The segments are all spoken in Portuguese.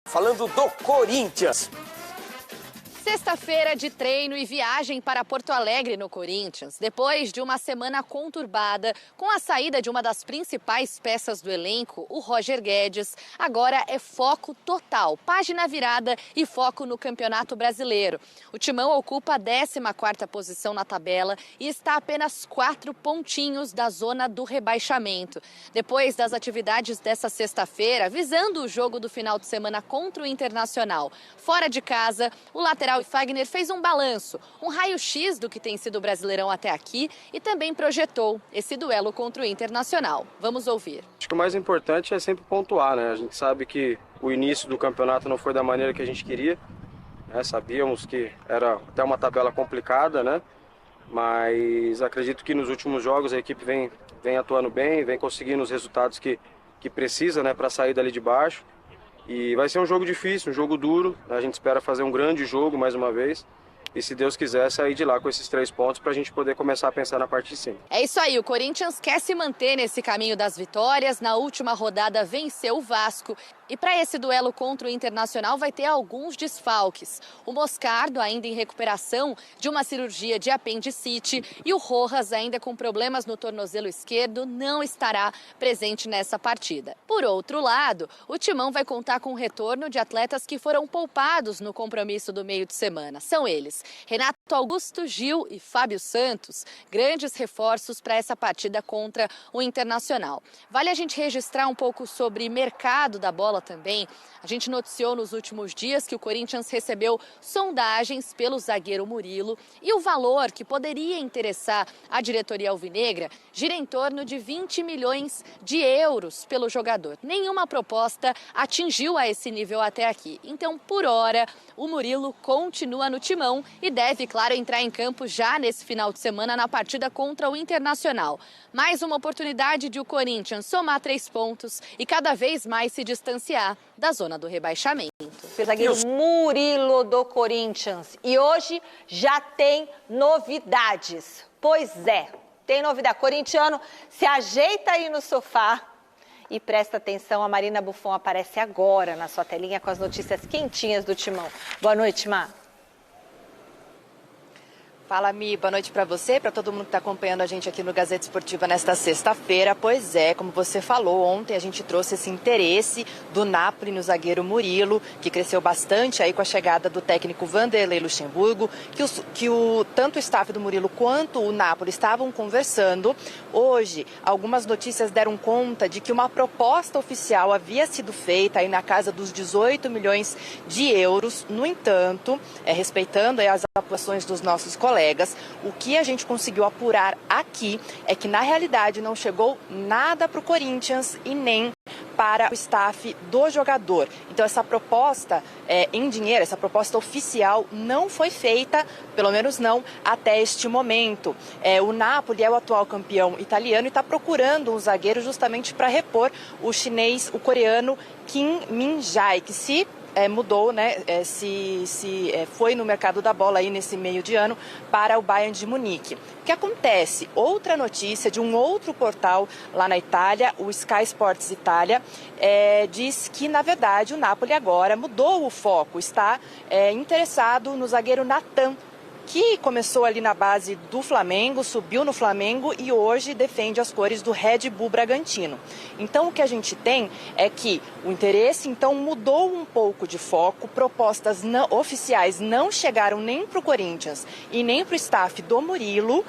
Falando do Corinthians. Sexta-feira de treino e viagem para Porto Alegre no Corinthians. Depois de uma semana conturbada, com a saída de uma das principais peças do elenco, o Roger Guedes, agora é foco total, página virada e foco no Campeonato Brasileiro. O Timão ocupa a 14ª posição na tabela e está a apenas 4 pontinhos da zona do rebaixamento. Depois das atividades dessa sexta-feira, visando o jogo do final de semana contra o Internacional, fora de casa, o lateral Fagner fez um balanço, um raio-x do que tem sido o Brasileirão até aqui e também projetou esse duelo contra o Internacional. Vamos ouvir. Acho que o mais importante é sempre pontuar, né? A gente sabe que o início do campeonato não foi da maneira que a gente queria, né? Sabíamos que era até uma tabela complicada, né? Mas acredito que nos últimos jogos a equipe vem atuando bem, vem conseguindo os resultados que precisa, né, para sair dali de baixo. E vai ser um jogo difícil, um jogo duro. A gente espera fazer um grande jogo mais uma vez. E se Deus quiser, sair de lá com esses 3 pontos para a gente poder começar a pensar na parte de cima. É isso aí, o Corinthians quer se manter nesse caminho das vitórias. Na última rodada venceu o Vasco. E para esse duelo contra o Internacional vai ter alguns desfalques. O Moscardo ainda em recuperação de uma cirurgia de apendicite e o Rojas ainda com problemas no tornozelo esquerdo não estará presente nessa partida. Por outro lado, o Timão vai contar com o retorno de atletas que foram poupados no compromisso do meio de semana. São eles Renato Augusto, Gil e Fábio Santos, grandes reforços para essa partida contra o Internacional. Vale a gente registrar um pouco sobre mercado da bola também. A gente noticiou nos últimos dias que o Corinthians recebeu sondagens pelo zagueiro Murilo e o valor que poderia interessar a diretoria alvinegra gira em torno de 20 milhões de euros pelo jogador. Nenhuma proposta atingiu a esse nível até aqui. Então, por hora, o Murilo continua no Timão e deve, claro, entrar em campo já nesse final de semana na partida contra o Internacional. Mais uma oportunidade de o Corinthians somar 3 pontos e cada vez mais se distanciar da zona do rebaixamento. O zagueiro Murilo do Corinthians. E hoje já tem novidades. Pois é, tem novidade. Corintiano, se ajeita aí no sofá e presta atenção. A Marina Buffon aparece agora na sua telinha com as notícias quentinhas do Timão. Boa noite, Mar. Fala, Mi, boa noite para você, para todo mundo que está acompanhando a gente aqui no Gazeta Esportiva nesta sexta-feira. Pois é, como você falou, ontem a gente trouxe esse interesse do Napoli no zagueiro Murilo, que cresceu bastante aí com a chegada do técnico Vanderlei Luxemburgo, tanto o staff do Murilo quanto o Napoli estavam conversando. Hoje, algumas notícias deram conta de que uma proposta oficial havia sido feita aí na casa dos 18 milhões de euros. No entanto, respeitando aí as atuações dos nossos colegas, o que a gente conseguiu apurar aqui é que, na realidade, não chegou nada para o Corinthians e nem para o staff do jogador. Então, essa proposta em dinheiro, essa proposta oficial não foi feita, pelo menos não até este momento. O Napoli é o atual campeão italiano e está procurando um zagueiro justamente para repor o chinês, o coreano Kim Min-jae, que se mudou, né? Foi no mercado da bola aí nesse meio de ano para o Bayern de Munique. O que acontece? Outra notícia de um outro portal lá na Itália, o Sky Sports Itália, diz que, na verdade, o Napoli agora mudou o foco, está interessado no zagueiro Nathan, que começou ali na base do Flamengo, subiu no Flamengo e hoje defende as cores do Red Bull Bragantino. Então, o que a gente tem é que o interesse, então, mudou um pouco de foco, propostas oficiais não chegaram nem para o Corinthians e nem para o staff do Murilo.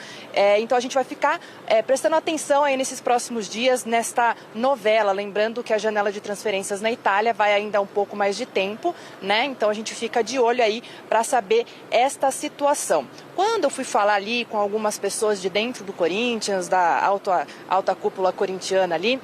Então, a gente vai ficar prestando atenção aí nesses próximos dias, nesta novela, lembrando que a janela de transferências na Itália vai ainda um pouco mais de tempo, né? Então, a gente fica de olho aí para saber esta situação. Quando eu fui falar ali com algumas pessoas de dentro do Corinthians, da alta cúpula corintiana ali,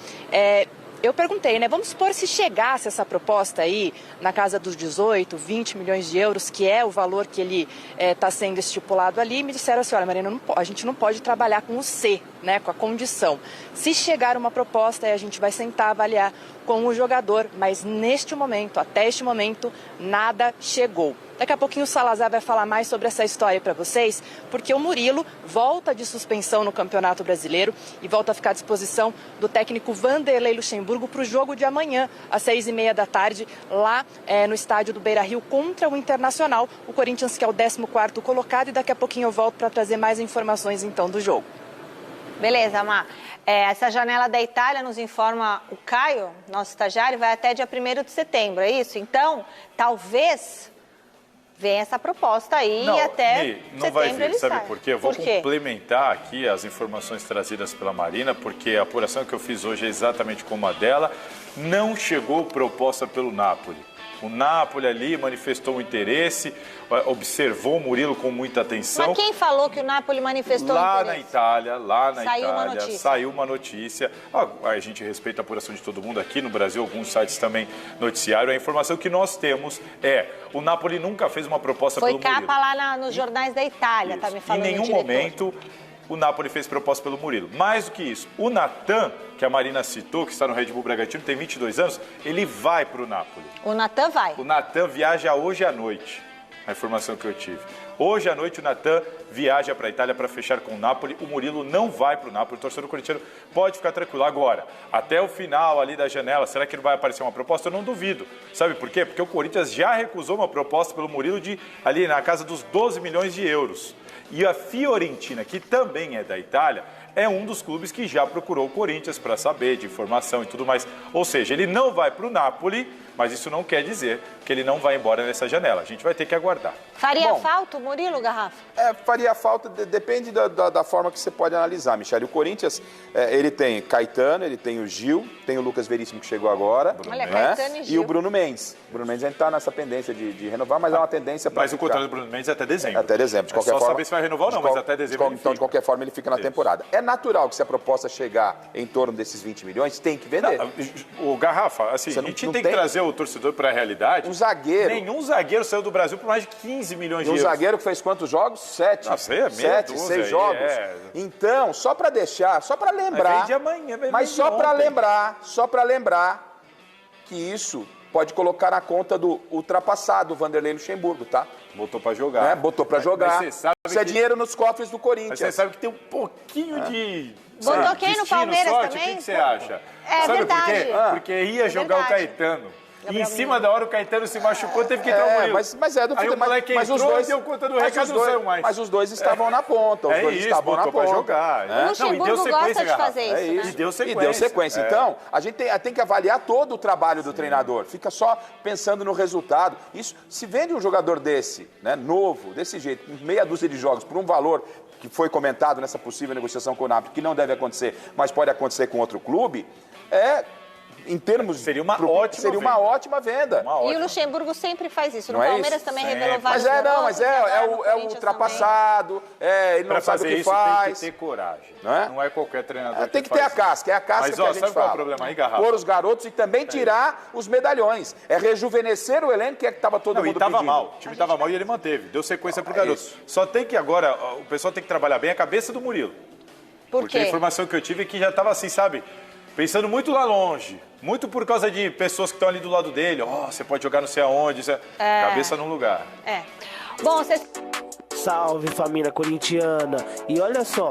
eu perguntei, né, vamos supor se chegasse essa proposta aí na casa dos 18, 20 milhões de euros, que é o valor que ele está sendo estipulado ali, me disseram assim, olha, Marina, a gente não pode trabalhar com o C, né, com a condição. Se chegar uma proposta, aí a gente vai sentar, avaliar com o jogador, mas neste momento, até este momento, nada chegou. Daqui a pouquinho o Salazar vai falar mais sobre essa história para vocês, porque o Murilo volta de suspensão no Campeonato Brasileiro e volta a ficar à disposição do técnico Vanderlei Luxemburgo para o jogo de amanhã, às 6h30 da tarde, lá no estádio do Beira-Rio contra o Internacional. O Corinthians, que é o 14º colocado, e daqui a pouquinho eu volto para trazer mais informações então do jogo. Beleza, Má. Essa janela da Itália, nos informa o Caio, nosso estagiário, vai até dia 1º de setembro, é isso? Então, talvez venha essa proposta aí e até não vai vir, sabe por quê? Eu vou Por quê? complementar aqui as informações trazidas pela Marina, porque a apuração que eu fiz hoje é exatamente como a dela. Não chegou proposta pelo Napoli. O Napoli ali manifestou um interesse, observou o Murilo com muita atenção. Mas quem falou que o Napoli manifestou Lá interesse? na Itália, Saiu saiu uma notícia. A gente respeita a apuração de todo mundo aqui no Brasil, alguns sites também noticiaram. A informação que nós temos é: o Napoli nunca fez uma proposta pelo Murilo. Foi capa lá nos jornais da Itália, tá me falando. Em nenhum momento o Napoli fez proposta pelo Murilo. Mais do que isso, o Natan, que a Marina citou, que está no Red Bull Bragantino, tem 22 anos, ele vai para o Napoli. O Natan vai. O Natan viaja hoje à noite, a informação que eu tive. Hoje à noite o Natan viaja para a Itália para fechar com o Napoli. O Murilo não vai para o Napoli. O torcedor corintiano pode ficar tranquilo. Agora, até o final ali da janela, será que não vai aparecer uma proposta? Eu não duvido. Sabe por quê? Porque o Corinthians já recusou uma proposta pelo Murilo de ali na casa dos 12 milhões de euros. E a Fiorentina, que também é da Itália, é um dos clubes que já procurou o Corinthians para saber de informação e tudo mais. Ou seja, ele não vai para o Napoli, mas isso não quer dizer que ele não vai embora nessa janela. A gente vai ter que aguardar. Faria falta o Murilo, Garrafa? Faria falta, depende da forma que você pode analisar, Michele. O Corinthians, ele tem Caetano, ele tem o Gil, tem o Lucas Veríssimo que chegou agora. Olha, Caetano e Gil. E o Bruno Mendes. O Bruno Mendes está nessa pendência de renovar, mas é uma tendência para Mas o contrato do Bruno Mendes é até dezembro. Até dezembro, de qualquer só forma. saber se vai renovar ou não, mas até dezembro ele Então, de qualquer forma, ele fica na temporada. É natural que se a proposta chegar em torno desses 20 milhões, tem que vender. O Garrafa, assim, a gente tem que trazer o torcedor para a realidade. Um zagueiro. Nenhum zagueiro saiu do Brasil por mais de 15 milhões de Um euros. zagueiro que fez quantos jogos? 7. Nossa, é meia 7, dúzia 6 aí, jogos. Então, só para deixar, só para lembrar. Vem de amanhã, mas só para lembrar que isso pode colocar na conta do ultrapassado Vanderlei Luxemburgo, tá? Botou para jogar. Botou para jogar. Mas você sabe isso é dinheiro nos cofres do Corinthians. Mas você sabe que tem um pouquinho de... Botou quem no Palmeiras sorte, também? O que você acha? É sabe verdade. por quê? Porque ia jogar o Caetano. E em cima da hora o Caetano se machucou, teve que entrar o Murilo. Mas é do futebol. Aí o moleque entrou, os dois deu conta do recado, não saiu mais. Mas os dois estavam na ponta. Os dois estavam na ponta. Pra jogar. O Luxemburgo gosta de fazer isso, né? E deu sequência. E deu sequência. Então, a gente tem que avaliar todo o trabalho do treinador. Fica só pensando no resultado. Isso, se vende um jogador desse, né, novo, desse jeito, com meia dúzia de jogos, por um valor que foi comentado nessa possível negociação com o Napoli, que não deve acontecer, mas pode acontecer com outro clube, em termos... Seria uma ótima venda. E o Luxemburgo sempre faz isso. No Não é Palmeiras isso? também Sempre. revelou vários Mas é o ultrapassado, ele não sabe o que faz. Tem que ter coragem. Não é qualquer treinador tem que ter a casca, é a casca mas, que a gente sabe fala. Qual é o problema aí, Garrafa? Pôr os garotos e também tirar os medalhões. É rejuvenescer o elenco, que é que estava todo mundo e tava pedindo. mal. O time estava mal e ele manteve. Deu sequência pro garoto. Só tem que agora, o pessoal tem que trabalhar bem a cabeça do Murilo. Por Porque quê? a informação que eu tive é que já estava assim, sabe? Pensando muito lá longe. Muito por causa de pessoas que estão ali do lado dele. Você pode jogar não sei aonde. Cabeça num lugar. Bom, vocês... Salve, família corintiana. E olha só,